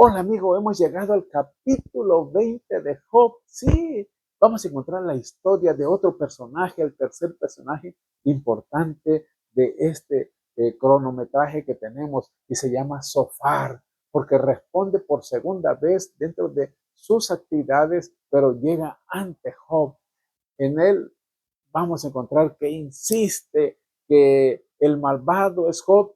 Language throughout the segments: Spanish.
Hola amigo, hemos llegado al capítulo 20 de Job. Sí, vamos a encontrar la historia de otro personaje, el tercer personaje importante de este cronometraje que tenemos y se llama Sofar, porque responde por segunda vez dentro de sus actividades, pero llega ante Job. En él vamos a encontrar que insiste que el malvado es Job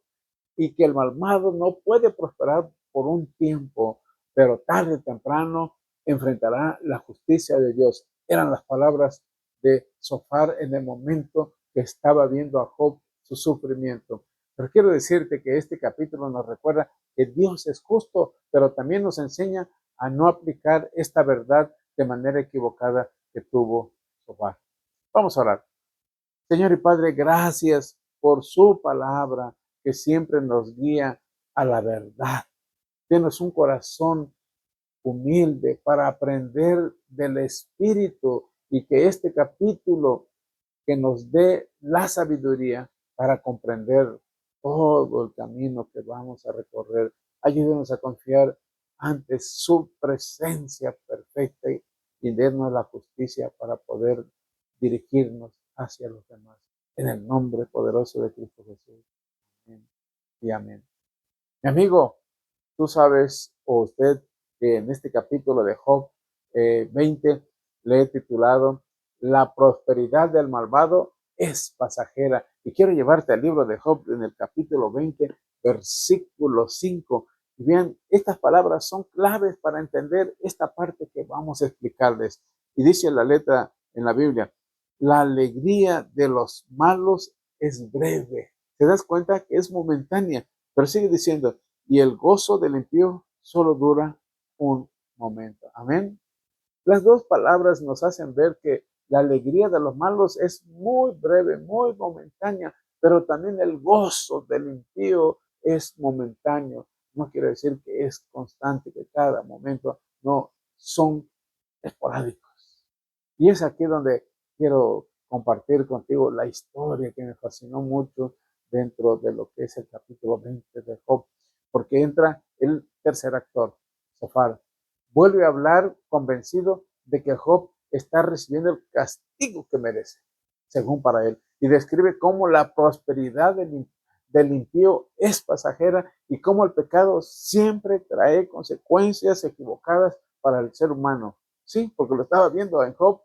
y que el malvado no puede prosperar por un tiempo, pero tarde o temprano enfrentará la justicia de Dios. Eran las palabras de Sofar en el momento que estaba viendo a Job su sufrimiento. Pero quiero decirte que este capítulo nos recuerda que Dios es justo, pero también nos enseña a no aplicar esta verdad de manera equivocada que tuvo Sofar. Vamos a orar. Señor y Padre, gracias por su palabra que siempre nos guía a la verdad. Denos un corazón humilde para aprender del Espíritu y que este capítulo que nos dé la sabiduría para comprender todo el camino que vamos a recorrer. Ayúdenos a confiar ante su presencia perfecta y denos la justicia para poder dirigirnos hacia los demás. En el nombre poderoso de Cristo Jesús. Amén y amén. Mi amigo, tú sabes, o usted, que en este capítulo de Job 20 le he titulado La prosperidad del malvado es pasajera. Y quiero llevarte al libro de Job en el capítulo 20, versículo 5. Y vean, estas palabras son claves para entender esta parte que vamos a explicarles. Y dice la letra en la Biblia, la alegría de los malos es breve. ¿Te das cuenta que es momentánea? Pero sigue diciendo, y el gozo del impío solo dura un momento. Amén. Las dos palabras nos hacen ver que la alegría de los malos es muy breve, muy momentánea, pero también el gozo del impío es momentáneo. No quiere decir que es constante, que cada momento, no, son esporádicos. Y es aquí donde quiero compartir contigo la historia que me fascinó mucho dentro de lo que es el capítulo 20 de Job, porque entra el tercer actor, Sofar. Vuelve a hablar convencido de que Job está recibiendo el castigo que merece, según para él, y describe cómo la prosperidad del impío es pasajera y cómo el pecado siempre trae consecuencias equivocadas para el ser humano. Sí, porque lo estaba viendo en Job,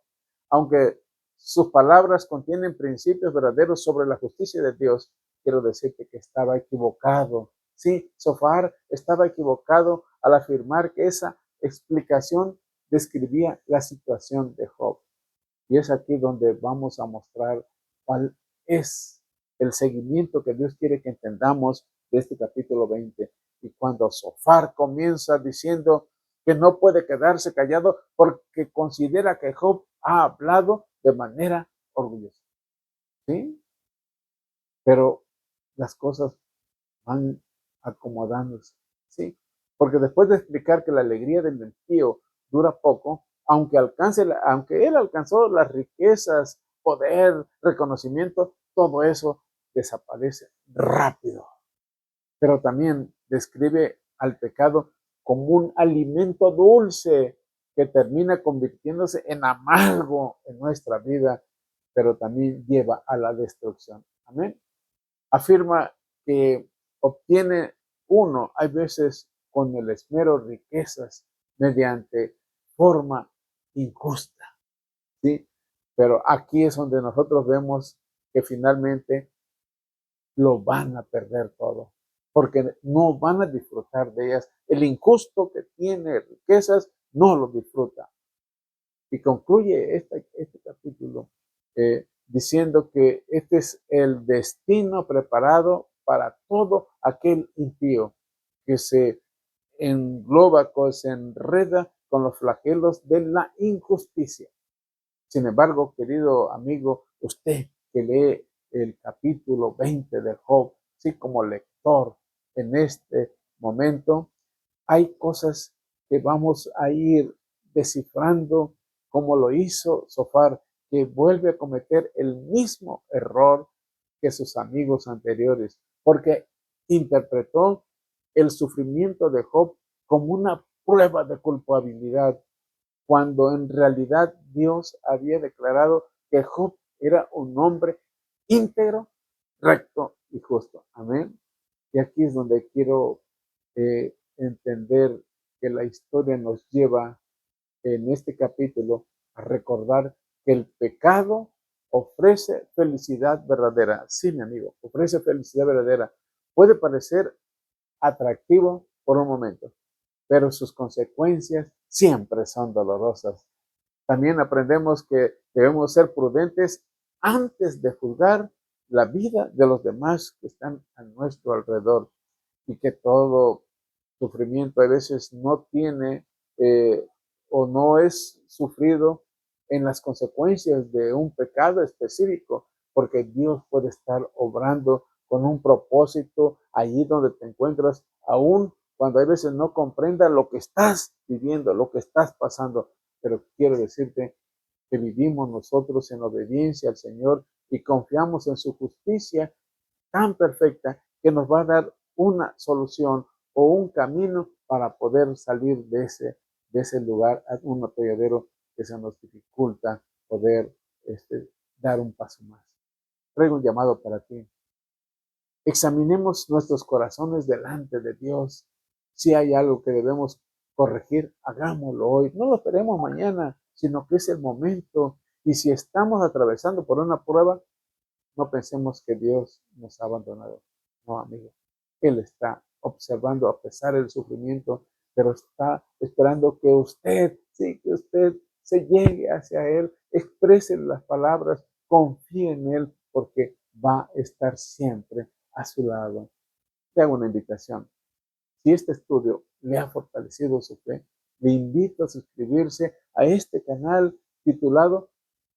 aunque sus palabras contienen principios verdaderos sobre la justicia de Dios, quiero decirte que estaba equivocado. Sí, Sofar estaba equivocado al afirmar que esa explicación describía la situación de Job. Y es aquí donde vamos a mostrar cuál es el seguimiento que Dios quiere que entendamos de este capítulo 20. Y cuando Sofar comienza diciendo que no puede quedarse callado porque considera que Job ha hablado de manera orgullosa. ¿Sí? Pero las cosas van acomodándose. ¿Sí? Porque después de explicar que la alegría del impío dura poco, aunque él alcanzó las riquezas, poder, reconocimiento, todo eso desaparece rápido. Pero también describe al pecado como un alimento dulce que termina convirtiéndose en amargo en nuestra vida, pero también lleva a la destrucción. Amén. Afirma que obtiene uno, hay veces con el esmero, riquezas mediante forma injusta, ¿sí? Pero aquí es donde nosotros vemos que finalmente lo van a perder todo, porque no van a disfrutar de ellas. El injusto que tiene riquezas no lo disfruta. Y concluye este capítulo diciendo que este es el destino preparado para todo aquel impío que se engloba, que se enreda con los flagelos de la injusticia. Sin embargo, querido amigo, usted que lee el capítulo 20 de Job, así como lector en este momento, hay cosas que vamos a ir descifrando, como lo hizo Sofar, que vuelve a cometer el mismo error que sus amigos anteriores, porque interpretó el sufrimiento de Job como una prueba de culpabilidad, cuando en realidad Dios había declarado que Job era un hombre íntegro, recto y justo. Amén. Y aquí es donde quiero entender que la historia nos lleva en este capítulo a recordar que el pecado ofrece felicidad verdadera. Sí, mi amigo, ofrece felicidad verdadera. Puede parecer atractivo por un momento, pero sus consecuencias siempre son dolorosas. También aprendemos que debemos ser prudentes antes de juzgar la vida de los demás que están a nuestro alrededor, y que todo sufrimiento a veces no tiene o no es sufrido en las consecuencias de un pecado específico, porque Dios puede estar obrando con un propósito allí donde te encuentras, aún cuando a veces no comprendas lo que estás viviendo, lo que estás pasando. Pero quiero decirte que vivimos nosotros en obediencia al Señor y confiamos en su justicia tan perfecta que nos va a dar una solución o un camino para poder salir de ese lugar, a un atolladero que se nos dificulta poder dar un paso más. Traigo un llamado para ti. Examinemos nuestros corazones delante de Dios. Si hay algo que debemos corregir, hagámoslo hoy. No lo esperemos mañana, sino que es el momento. Y si estamos atravesando por una prueba, no pensemos que Dios nos ha abandonado. No, amigo. Él está observando a pesar del sufrimiento, pero está esperando que usted, sí, que usted se llegue hacia Él, exprese las palabras, confíe en Él, porque va a estar siempre a su lado. Te hago una invitación. Si este estudio le ha fortalecido su fe, le invito a suscribirse a este canal titulado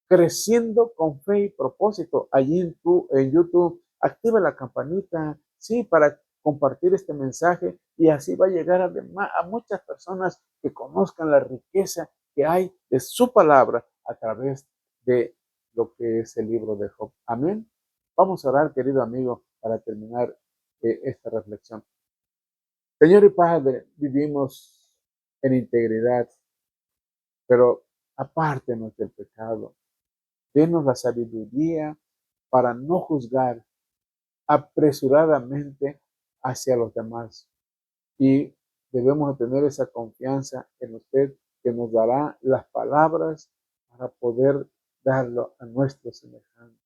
Creciendo con Fe y Propósito. Allí en YouTube, activa la campanita, sí, para compartir este mensaje, y así va a llegar a muchas personas que conozcan la riqueza que hay de su palabra a través de lo que es el libro de Job. Amén. Vamos a orar, querido amigo, para terminar esta reflexión. Señor y Padre, vivimos en integridad, pero apártenos del pecado. Denos la sabiduría para no juzgar apresuradamente hacia los demás. Y debemos tener esa confianza en usted, que nos dará las palabras para poder darlo a nuestros semejantes.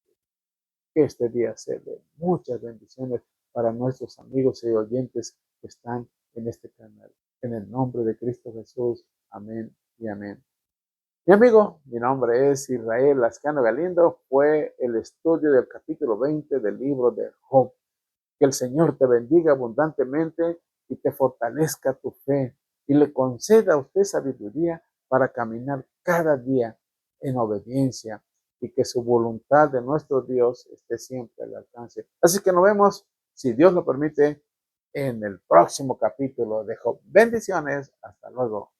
Que este día sea de muchas bendiciones para nuestros amigos y oyentes que están en este canal. En el nombre de Cristo Jesús. Amén y amén. Mi amigo, mi nombre es Israel Lascano Galindo. Fue el estudio del capítulo 20 del libro de Job. Que el Señor te bendiga abundantemente y te fortalezca tu fe y le conceda a usted sabiduría para caminar cada día en obediencia, y que su voluntad de nuestro Dios esté siempre al alcance. Así que nos vemos, si Dios lo permite, en el próximo capítulo de Job. Bendiciones. Hasta luego.